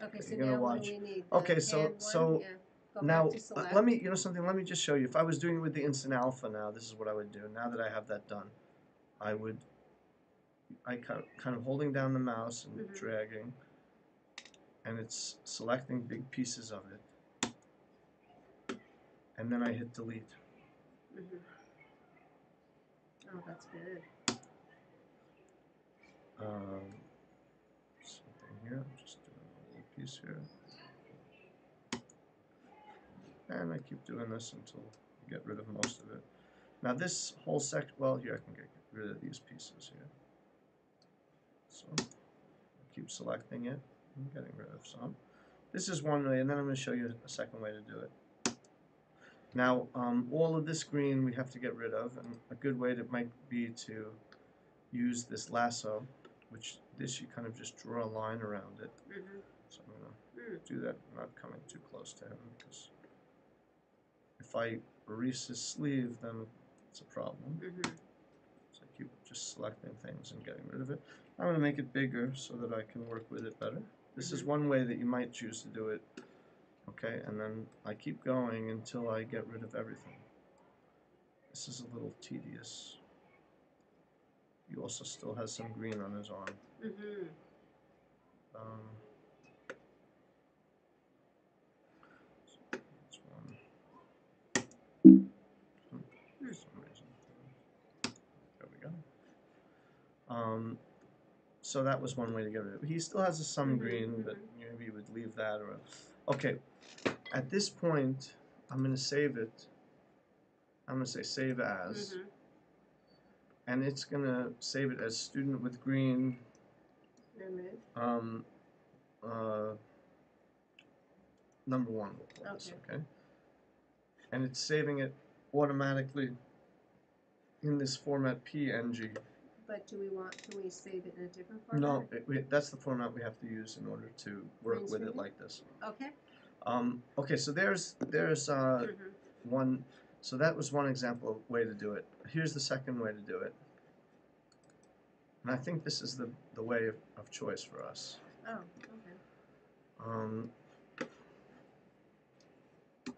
Okay, so you're gonna now what watch. do we need? Okay, The so hand one? so Yeah. Go now back to select. let me, you know something. Let me just show you. If I was doing it with the Instant Alpha now, this is what I would do. Now that I have that done, I would kind of holding down the mouse and Mhm. dragging, and it's selecting big pieces of it, and then I hit delete. Mhm. Oh, that's good. Something here. Just doing a little piece here, and I keep doing this until I get rid of most of it. Now this whole section. Well, here I can get rid of these pieces here. So I keep selecting it and getting rid of some. This is one way, and then I'm going to show you a second way to do it. Now, all of this green we have to get rid of, and a good way to might be to use this lasso, which this you kind of just draw a line around it. Mhm. So I'm going to do that, not coming too close to him, because if I erase his sleeve, then it's a problem. Mhm. So I keep just selecting things and getting rid of it. I'm going to make it bigger so that I can work with it better. This is one way that you might choose to do it. Okay, and then I keep going until I get rid of everything. This is a little tedious. He also still has some green on his arm. Mhm. Um, that's one. For some reason. There we go. So that was one way to get rid of it. He still has some green, but maybe you would leave that. Or okay, at this point, I'm going to save it. I'm going to say save as, and it's going to save it as student with green. Number one, we'll call this, okay? And it's saving it automatically in this format PNG. But do we want? Can we save it in a different format? No, that's the format we have to use in order to work with it like this. Okay. Okay, so there's one. So that was one example of way to do it. Here's the second way to do it. And I think this is the way of choice for us. Oh, okay.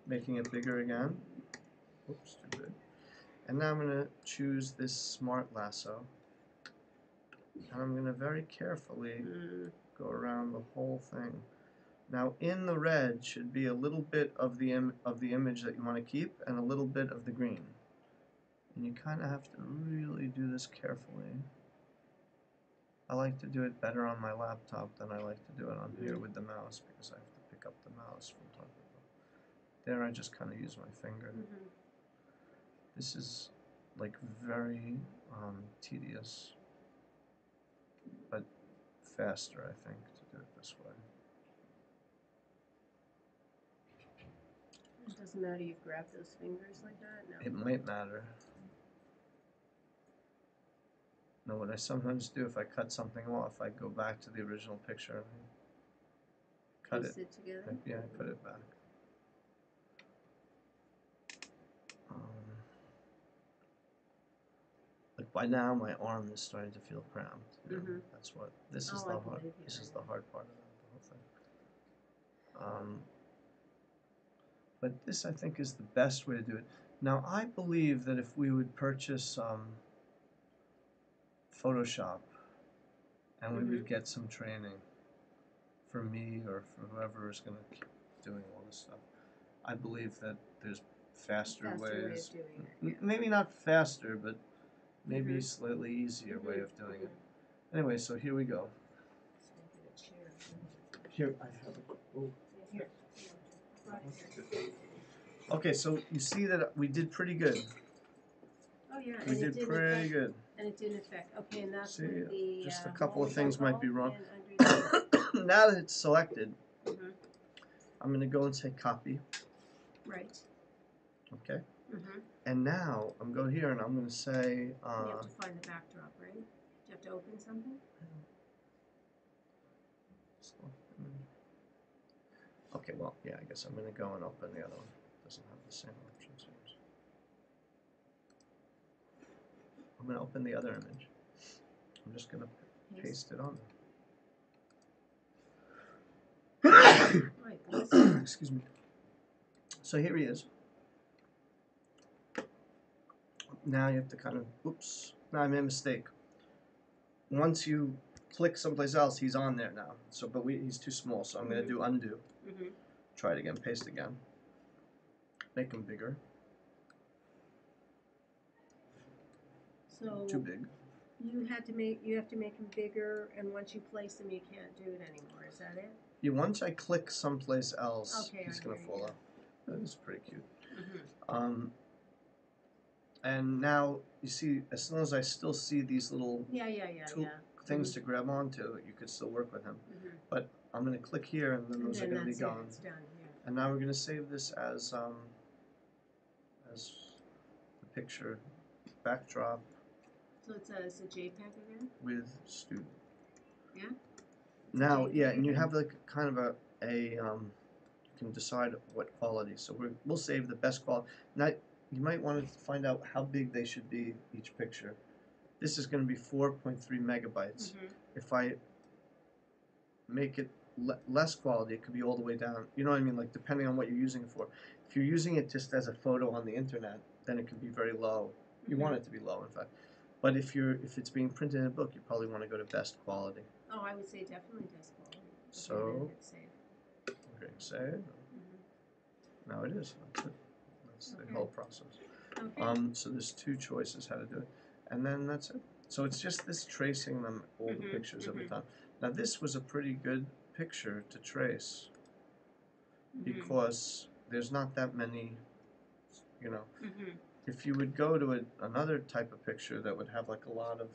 Making it bigger again. Oops, too big. And now I'm going to choose this smart lasso. And I'm going to very carefully go around the whole thing. Now in the red should be a little bit of the image that you want to keep and a little bit of the green. And you kind of have to really do this carefully. I like to do it better on my laptop than I like to do it on here with the mouse, because I have to pick up the mouse from time to time. There I just kind of use my finger. This is like very tedious, but faster, I think, to do it this way. It doesn't matter you grab those fingers like that? No. It might matter. No, what I sometimes do, if I cut something off, I go back to the original picture and cut Piece it together? Yeah, I put it back. Like by now, my arm is starting to feel cramped. That's what this is the hard. This is the hard part of the whole thing. But this, I think, is the best way to do it. Now, I believe that if we would purchase Photoshop and we would get some training for me or for whoever is going to keep doing all this stuff, I believe that there's faster ways. Way of doing it, Maybe not faster, but maybe a slightly easier way of doing it. Anyway, so here we go. Here, I have it. Oh. Here. Okay, so you see that we did pretty good. Oh yeah, We did pretty good. And it didn't affect. Okay, and that's See, with the just a couple of things might be wrong. And Now that it's selected, I'm going to go and say copy. Right. Okay. And now I'm going here and I'm going to say. You have to find the backdrop, right? Do you have to open something? Okay, well, yeah, I guess I'm going to go and open the other one. It doesn't have the same options. I'm going to open the other image. I'm just going to paste it on Right, this- Excuse me. So here he is. Now you have to kind of, oops, now I made a mistake. Once you click someplace else, he's on there now. So, but he's too small, so I'm going to do undo. Mhm. Try it again, paste again. Make him bigger. So Too big. you have to make them bigger, and once you place them, you can't do it anymore. Is that it? Yeah, once I click someplace else, Okay, he's I going to hear fall you. out. That is pretty cute. Mhm. And now you see, as long as I still see these little Yeah. tool things to grab onto, you could still work with him. Mhm. But I'm going to click here, and then And those are then going to be that's it. gone. It's done. Yeah. And now we're going to save this as the picture backdrop So it's a JPEG again. with student. Yeah? Now, JPEG yeah, and you again? have like kind of you can decide what quality. So we'll save the best quality. Now, you might want to find out how big they should be, each picture. This is going to be 4.3 megabytes. Mhm. If I make it less quality, it could be all the way down. You know what I mean? Like, depending on what you're using it for. If you're using it just as a photo on the internet, then it can be very low. You want it to be low, in fact. But if it's being printed in a book, you probably want to go to best quality. Oh, I would say definitely best quality. Okay, So- then hit save. Okay, save. Mhm. Now it is. That's it. That's the Okay. whole process. Okay. So there's two choices how to do it, and then that's it. So it's just this tracing them all the Mhm, pictures every mhm. time. Now this was a pretty good picture to trace Mhm. because there's not that many. You know, Mhm. if you would go to another type of picture that would have like a lot of,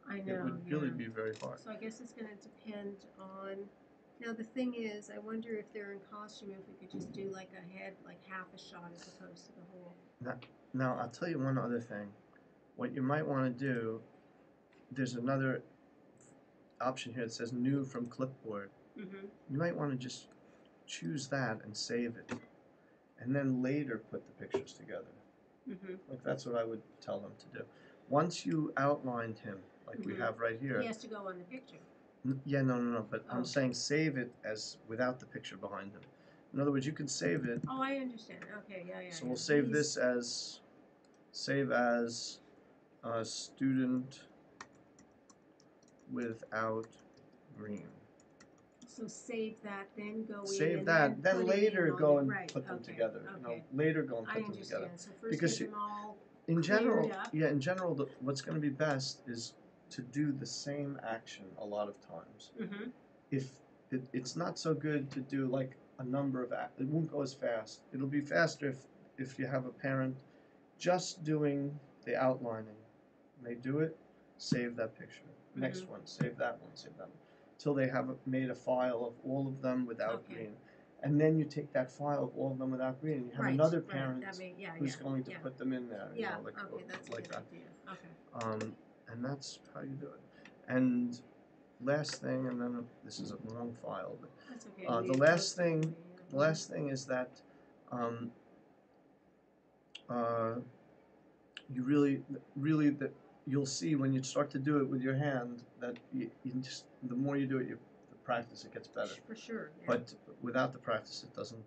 I know. it would really yeah. be very hard. So I guess it's going to depend on. Now the thing is, I wonder if they're in costume, if we could just do like a head, like half a shot as opposed to the whole. Now I'll tell you one other thing. What you might want to do, there's another option here that says new from clipboard. Mhm. You might want to just choose that and save it, and then later put the pictures together. Mhm. Like that's what I would tell them to do. Once you outlined him, like we Mhm. have right here. He has to go on the picture. Yeah, no. But Oh. I'm saying save it as without the picture behind him. In other words, you can save it. Oh, I understand. Okay, yeah. So we'll save this as save as a student without green. So save that, then go in. Save and that, then put it later in on go the- and right, put them okay, together. Okay. Later go and I put them understand. together. So first Because get them all. In general, cleared up. yeah, in general, what's going to be best is to do the same action a lot of times. Mhm. If it's not so good to do like a number of it won't go as fast. It'll be faster if you have a parent just doing the outlining. And they do it, save that picture. Next one, save that one, save that one. Till they have made a file of all of them without Okay. green. And then you take that file of all of them without green and you have Right, another right. parent who's going to yeah. put them in there. Yeah, Like, okay, that's a like good that. idea. Okay. And that's how you do it. And last thing, and then this is a long file, but That's okay. the We last posted it, thing, the last thing is that you really that you'll see when you start to do it with your hand that you just the more you do it, the practice it gets better. For sure. Yeah. But without the practice, it doesn't